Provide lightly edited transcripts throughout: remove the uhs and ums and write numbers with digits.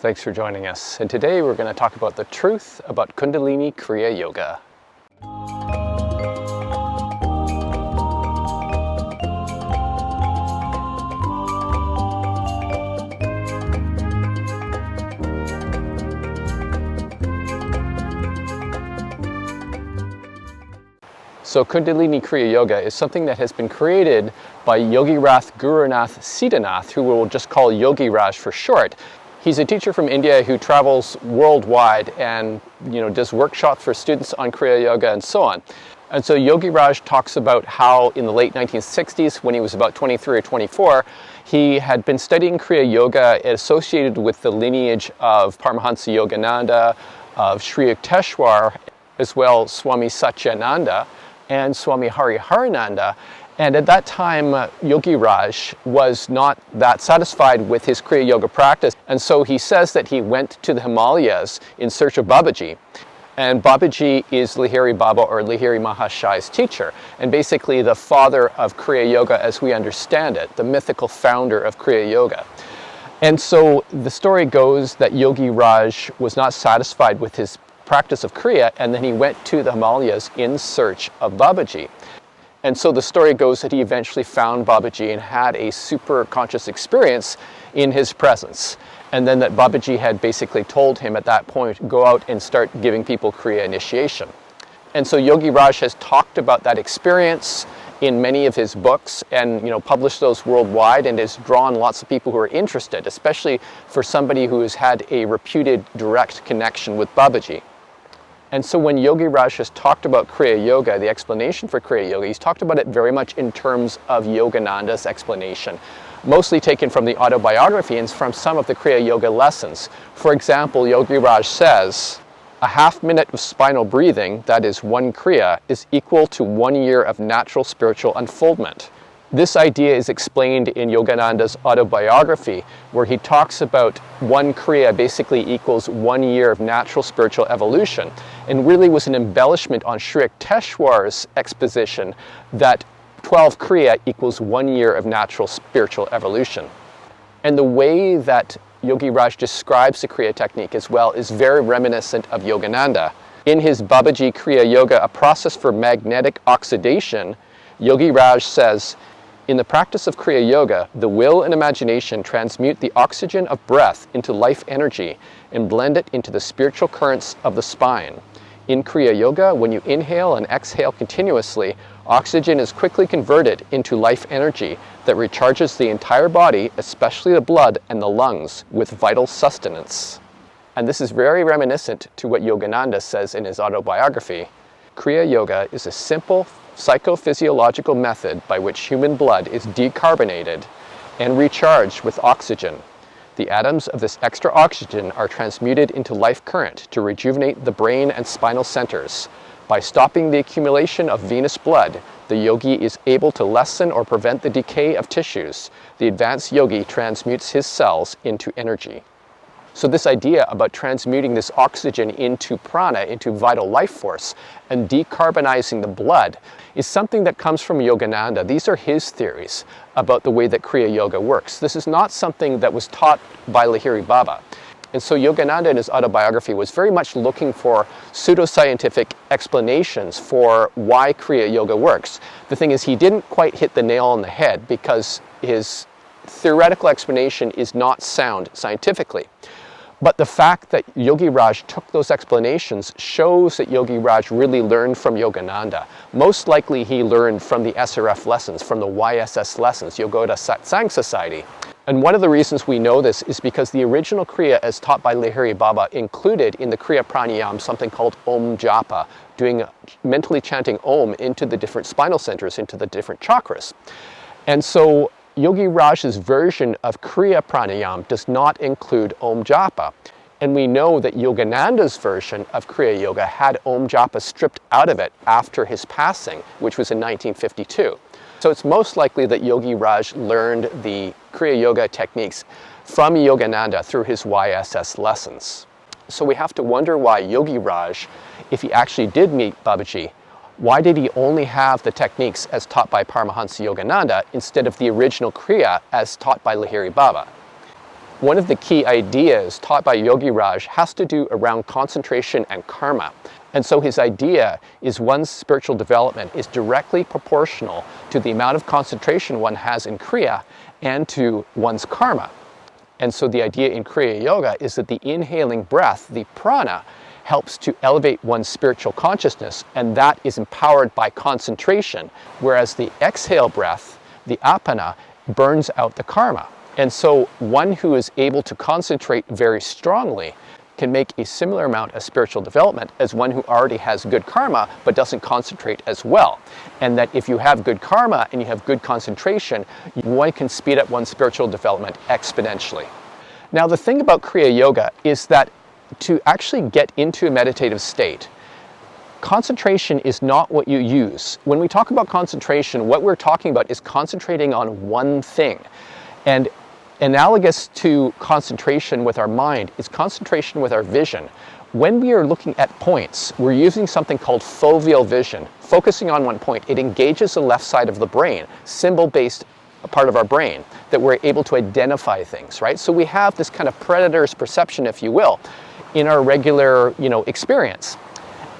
Thanks for joining us. And today we're going to talk about the truth about Kundalini Kriya Yoga. So Kundalini Kriya Yoga is something that has been created by Yogi Raj Gurunath Siddhanath, who we'll just call Yogi Raj for short. He's a teacher from India who travels worldwide and does workshops for students on Kriya Yoga and so on. And so Yogi Raj talks about how in the late 1960s, when he was about 23 or 24, he had been studying Kriya Yoga associated with the lineage of Paramahansa Yogananda, of Sri Yukteswar, as well as Swami Satyananda and Swami Hariharananda. And at that time, Yogi Raj was not that satisfied with his Kriya Yoga practice. And so he says that he went to the Himalayas in search of Babaji. And Babaji is Lahiri Baba, or Lahiri Mahashai's teacher, and basically the father of Kriya Yoga as we understand it, the mythical founder of Kriya Yoga. And so the story goes that Yogi Raj was not satisfied with his practice of Kriya, and then he went to the Himalayas in search of Babaji. And so the story goes that he eventually found Babaji and had a super conscious experience in his presence. And then that Babaji had basically told him at that point, go out and start giving people Kriya initiation. And so Yogi Raj has talked about that experience in many of his books and published those worldwide, and has drawn lots of people who are interested, especially for somebody who has had a reputed direct connection with Babaji. And so when Yogi Raj has talked about Kriya Yoga, the explanation for Kriya Yoga, he's talked about it very much in terms of Yogananda's explanation, mostly taken from the autobiography and from some of the Kriya Yoga lessons. For example, Yogi Raj says, a half-minute of spinal breathing, that is one Kriya, is equal to 1 year of natural spiritual unfoldment. This idea is explained in Yogananda's autobiography, where he talks about one Kriya basically equals 1 year of natural spiritual evolution, and really was an embellishment on Sri Yukteswar's exposition that 12 Kriya equals 1 year of natural spiritual evolution. And the way that Yogi Raj describes the Kriya technique as well is very reminiscent of Yogananda. In his Babaji Kriya Yoga, a process for magnetic oxidation, Yogi Raj says, in the practice of Kriya Yoga, the will and imagination transmute the oxygen of breath into life energy and blend it into the spiritual currents of the spine. In Kriya Yoga, when you inhale and exhale continuously, oxygen is quickly converted into life energy that recharges the entire body, especially the blood and the lungs, with vital sustenance. And this is very reminiscent to what Yogananda says in his autobiography. Kriya Yoga is a simple psychophysiological method by which human blood is decarbonated and recharged with oxygen. The atoms of this extra oxygen are transmuted into life current to rejuvenate the brain and spinal centers. By stopping the accumulation of venous blood, the yogi is able to lessen or prevent the decay of tissues. The advanced yogi transmutes his cells into energy. So this idea about transmuting this oxygen into prana, into vital life force, and decarbonizing the blood is something that comes from Yogananda. These are his theories about the way that Kriya Yoga works. This is not something that was taught by Lahiri Baba. And so Yogananda in his autobiography was very much looking for pseudoscientific explanations for why Kriya Yoga works. The thing is, he didn't quite hit the nail on the head because his theoretical explanation is not sound scientifically. But the fact that Yogi Raj took those explanations shows that Yogi Raj really learned from Yogananda. Most likely he learned from the SRF lessons, from the YSS lessons, Yogoda Satsang Society. And one of the reasons we know this is because the original Kriya as taught by Lahiri Baba included in the Kriya Pranayam something called Om Japa, mentally chanting Om into the different spinal centers, into the different chakras. And so Yogi Raj's version of Kriya Pranayam does not include Om Japa. And we know that Yogananda's version of Kriya Yoga had Om Japa stripped out of it after his passing, which was in 1952. So it's most likely that Yogi Raj learned the Kriya Yoga techniques from Yogananda through his YSS lessons. So we have to wonder why Yogi Raj, if he actually did meet Babaji, why did he only have the techniques as taught by Paramahansa Yogananda instead of the original Kriya as taught by Lahiri Baba? one of the key ideas taught by Yogi Raj has to do around concentration and karma. And so his idea is one's spiritual development is directly proportional to the amount of concentration one has in Kriya and to one's karma. And so the idea in Kriya Yoga is that the inhaling breath, the prana, helps to elevate one's spiritual consciousness, and that is empowered by concentration, whereas the exhale breath, the apana, burns out the karma. And so one who is able to concentrate very strongly can make a similar amount of spiritual development as one who already has good karma but doesn't concentrate as well. And that if you have good karma and you have good concentration, one can speed up one's spiritual development exponentially. Now the thing about Kriya Yoga is that to actually get into a meditative state, concentration is not what you use. When we talk about concentration, what we're talking about is concentrating on one thing. And analogous to concentration with our mind is concentration with our vision. When we are looking at points, we're using something called foveal vision. Focusing on one point, it engages the left side of the brain, symbol-based part of our brain, that we're able to identify things, right? So we have this kind of predator's perception, if you will, in our regular, experience.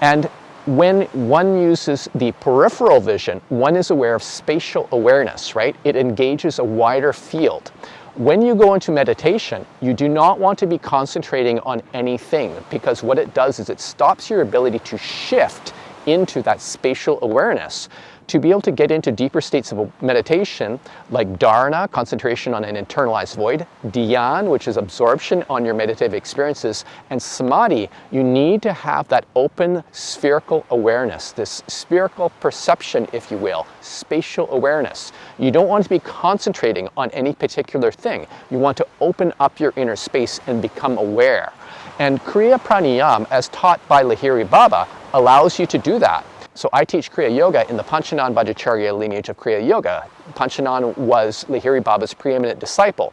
And when one uses the peripheral vision, one is aware of spatial awareness, right? It engages a wider field. When you go into meditation, you do not want to be concentrating on anything, because what it does is it stops your ability to shift into that spatial awareness to be able to get into deeper states of meditation, like dharana, concentration on an internalized void, dhyan, which is absorption on your meditative experiences, and samadhi. You need to have that open spherical awareness, this spherical perception, if you will, spatial awareness. You don't want to be concentrating on any particular thing. You want to open up your inner space and become aware. And Kriya Pranayam, as taught by Lahiri Baba, allows you to do that. So I teach Kriya Yoga in the Panchanan Bhattacharya lineage of Kriya Yoga. Panchanan was Lahiri Baba's preeminent disciple.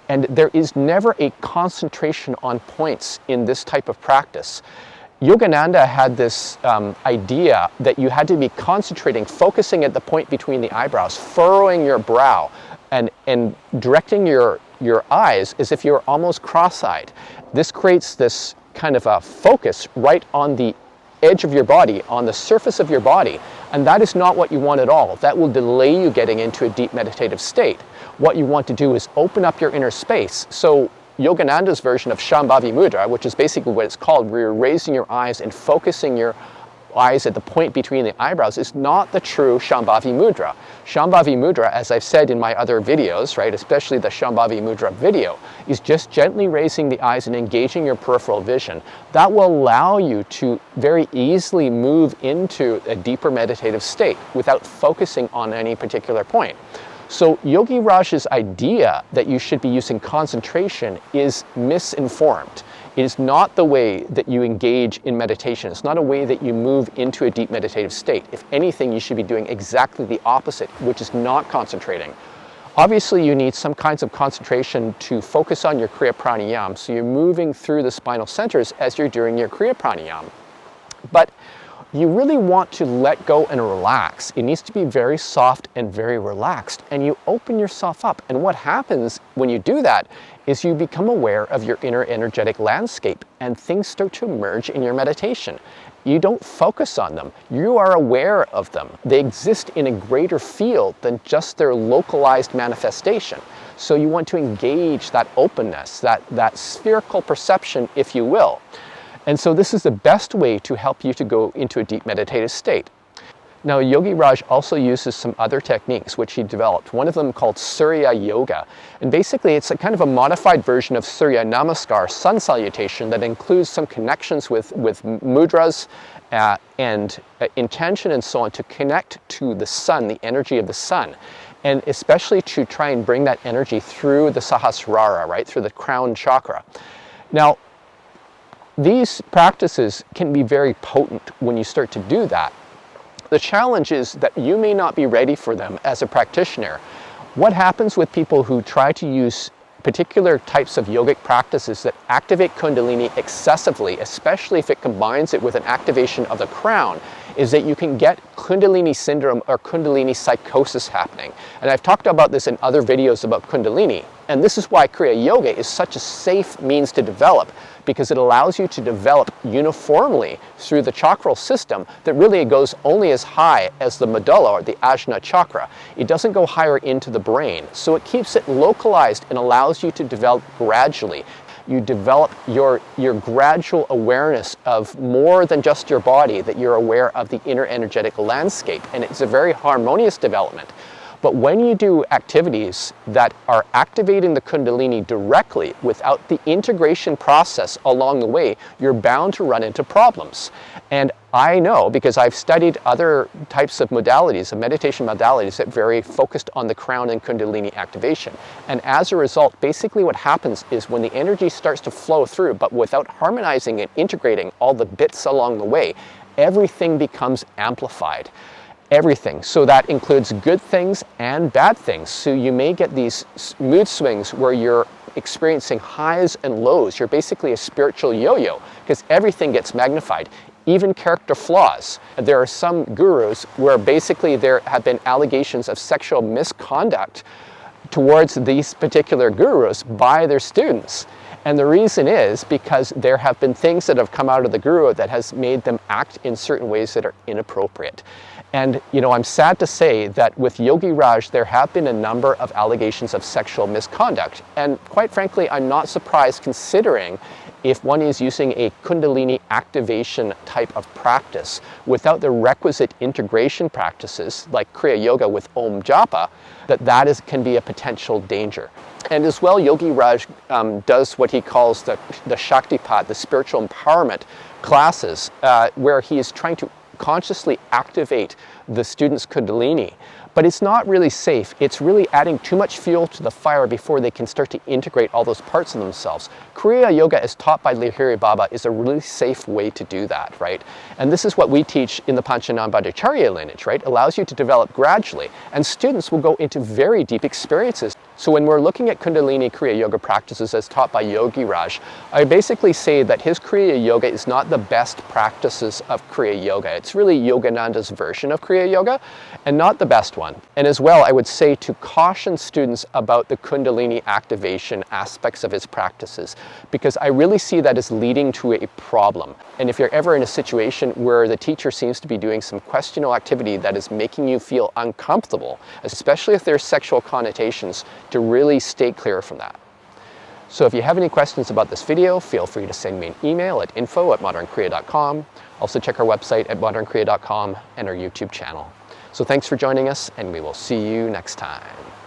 And there is never a concentration on points in this type of practice. Yogananda had this idea that you had to be concentrating, focusing at the point between the eyebrows, furrowing your brow, and directing your eyes as if you're almost cross-eyed. This creates this kind of a focus right on the edge of your body, on the surface of your body, and that is not what you want at all. That will delay you getting into a deep meditative state. What you want to do is open up your inner space. So Yogananda's version of Shambhavi Mudra, which is basically what it's called, where you're raising your eyes and focusing your eyes at the point between the eyebrows, is not the true Shambhavi Mudra. Shambhavi Mudra, as I've said in my other videos, right, especially the Shambhavi Mudra video, is just gently raising the eyes and engaging your peripheral vision. That will allow you to very easily move into a deeper meditative state without focusing on any particular point. So Yogi Raj's idea that you should be using concentration is misinformed. It is not the way that you engage in meditation. It's not a way that you move into a deep meditative state. If anything, you should be doing exactly the opposite, which is not concentrating. Obviously, you need some kinds of concentration to focus on your Kriya Pranayam, so you're moving through the spinal centers as you're doing your Kriya Pranayam. But you really want to let go and relax. It needs to be very soft and very relaxed, and you open yourself up. And what happens when you do that is you become aware of your inner energetic landscape, and things start to emerge in your meditation. You don't focus on them. You are aware of them. They exist in a greater field than just their localized manifestation. So you want to engage that openness, that spherical perception, if you will. And so this is the best way to help you to go into a deep meditative state. Now, Yogi Raj also uses some other techniques which he developed, one of them called Surya Yoga. And basically it's a kind of a modified version of Surya Namaskar, sun salutation, that includes some connections with mudras and intention and so on to connect to the sun, the energy of the sun. And especially to try and bring that energy through the Sahasrara, right, through the crown chakra. Now, these practices can be very potent when you start to do that. The challenge is that you may not be ready for them as a practitioner. What happens with people who try to use particular types of yogic practices that activate Kundalini excessively, especially if it combines it with an activation of the crown, is that you can get Kundalini syndrome or Kundalini psychosis happening. And I've talked about this in other videos about Kundalini. And this is why Kriya Yoga is such a safe means to develop, because it allows you to develop uniformly through the chakral system that really goes only as high as the medulla or the ajna chakra. It doesn't go higher into the brain. So it keeps it localized and allows you to develop gradually. You develop your gradual awareness of more than just your body, that you're aware of the inner energetic landscape. And it's a very harmonious development. But when you do activities that are activating the Kundalini directly without the integration process along the way, you're bound to run into problems. And I know, because I've studied other types of modalities, of meditation modalities that very focused on the crown and Kundalini activation. And as a result, basically what happens is when the energy starts to flow through, but without harmonizing and integrating all the bits along the way, everything becomes amplified. Everything. So that includes good things and bad things. So you may get these mood swings where you're experiencing highs and lows. You're basically a spiritual yo-yo because everything gets magnified, even character flaws. There are some gurus where basically there have been allegations of sexual misconduct towards these particular gurus by their students. And the reason is because there have been things that have come out of the guru that has made them act in certain ways that are inappropriate. And, you know, I'm sad to say that with Yogi Raj, there have been a number of allegations of sexual misconduct. And quite frankly, I'm not surprised, considering if one is using a Kundalini activation type of practice without the requisite integration practices like Kriya Yoga with Om Japa, that can be a potential danger. And as well, Yogi Raj does what he calls the Shaktipat, the spiritual empowerment classes, where he is trying to consciously activate the student's Kundalini. But it's not really safe. It's really adding too much fuel to the fire before they can start to integrate all those parts of themselves. Kriya Yoga, as taught by Lahiri Baba, is a really safe way to do that, right? And this is what we teach in the Panchanambhadacharya lineage, right? Allows you to develop gradually. And students will go into very deep experiences. So when we're looking at Kundalini Kriya Yoga practices as taught by Yogi Raj, I basically say that his Kriya Yoga is not the best practices of Kriya Yoga. It's really Yogananda's version of Kriya Yoga and not the best one. And as well, I would say to caution students about the Kundalini activation aspects of his practices, because I really see that as leading to a problem. And if you're ever in a situation where the teacher seems to be doing some questionable activity that is making you feel uncomfortable, especially if there's sexual connotations, to really stay clear from that. So if you have any questions about this video, feel free to send me an email at info@modernkriya.com. Also check our website at modernkriya.com and our YouTube channel. So thanks for joining us, and we will see you next time.